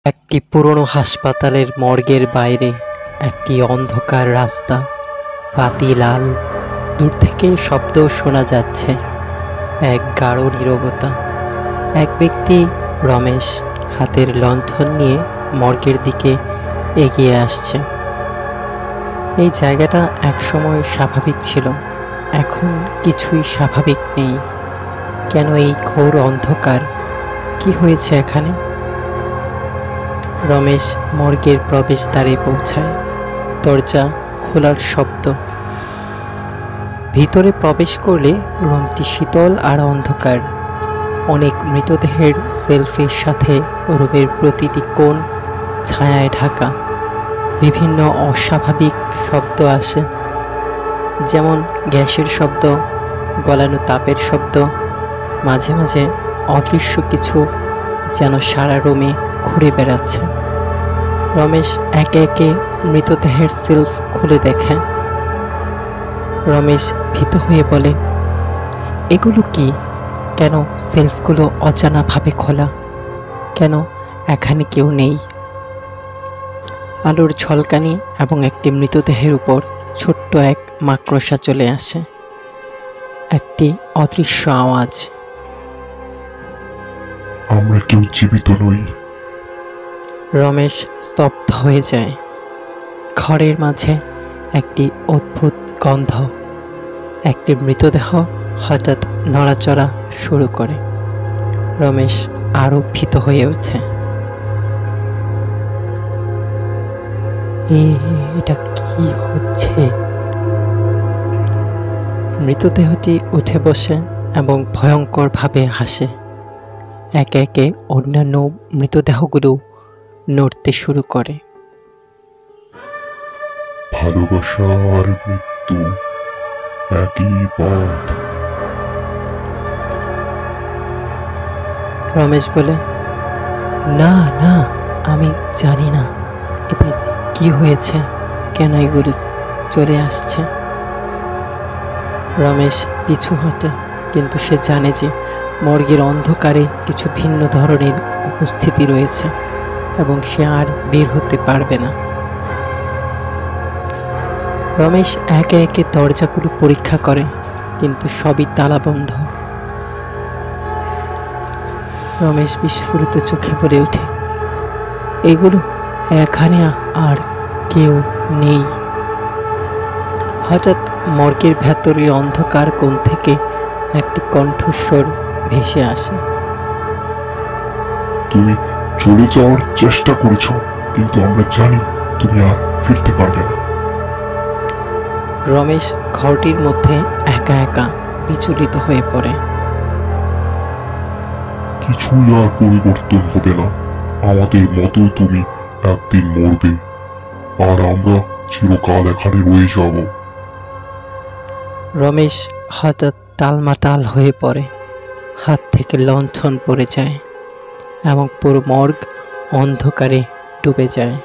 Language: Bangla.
একটি পুরনো হাসপাতালের মর্গের বাইরে একটি অন্ধকার রাস্তা, বাতি লাল, দূর থেকে শব্দ শোনা যাচ্ছে। এক গাঢ় নীরবতা। এক ব্যক্তি, রমেশ, হাতের লণ্ঠন নিয়ে মর্গের দিকে এগিয়ে আসছে। এই জায়গাটা একসময় স্বাভাবিক ছিল, এখন কিছুই স্বাভাবিক নেই। কেন এই ঘোর অন্ধকার? কি হয়েছে এখানে? রমেশ মর্গের প্রবেশদ্বারে পৌঁছায়। দরজা খোলার শব্দ। ভিতরে প্রবেশ করলে রুমটি শীতল আর অন্ধকার। অনেক মৃতদেহের সেলফের সাথে রুমের প্রতিটি কোণ ছায়ায় ঢাকা। বিভিন্ন অস্বাভাবিক শব্দ আসে, যেমন গ্যাসের শব্দ, গলানো তাপের শব্দ। মাঝে মাঝে অদৃশ্য কিছু যেন সারা রুমে ঘুরে বেড়াচ্ছে। রমেশ একে একে মৃতদেহের সেলফ খুলে দেখে। রমেশ ভীত হয়ে বলে, এগুলো কি? কেন সেলফগুলো অজানাভাবে খোলা? কেন এখানে কেউ নেই? আলোর ঝলকানি এবং একটি মৃতদেহের উপর ছোট্ট এক মাকড়সা চলে আসে। একটি অদৃশ্য আওয়াজ, আমরা কেউ জীবিত নই। রমেশ স্তব্ধ হয়ে যায়। ঘরের মাঝে একটি অদ্ভুত গন্ধ। একটি মৃতদেহ হঠাৎ নড়াচড়া শুরু করে। রমেশ আরো ভীত হয়ে ওঠে। এটা কি হচ্ছে? মৃতদেহটি উঠে বসে এবং ভয়ঙ্করভাবে হাসে। একে একে অন্যান্য মৃতদেহগুলো নড়তে শুরু করে। ভালোবাসা আর মৃত্যু একই পথ। রমেশ বলে, না না, আমি জানি না এতে কি হয়েছে, কেন এগুলো চলে আসছে। রমেশ পিছু হাঁটে, কিন্তু সে জানে যে মর্গের অন্ধকারে কিছু ভিন্ন ধরনের উপস্থিতি রয়েছে এবং সে আর বের হতে পারবে না। রমেশ একে একে দরজাগুলো পরীক্ষা করে, কিন্তু সবই তালাবন্ধ। রমেশ বিস্ফোরিত চোখে বলে ওঠে, এগুলো এখানে আর কেউ নেই। হঠাৎ মর্গের ভেতরের অন্ধকার কোণ থেকে একটি কণ্ঠস্বর ভেসে আসে। তুমি চলে যাওয়ার চেষ্টা করেছ, কিন্তু আমরা জানি তুমি আর ফিরতে পারবে না। রমেশ ঘরটির মধ্যে একা একা বিচলিত হয়ে পড়ে। কিছুই আর পরিবর্তন হবে না। আমাদের মতোই তুমি একদিন মরবে, আর আমরা চিরকাল এখানে রয়ে যাব। রমেশ হঠাৎ টালমাটাল হয়ে পড়ে। হাত থেকে লণ্ঠন পড়ে যায় এবং পুরো মর্গ অন্ধকারে ডুবে যায়।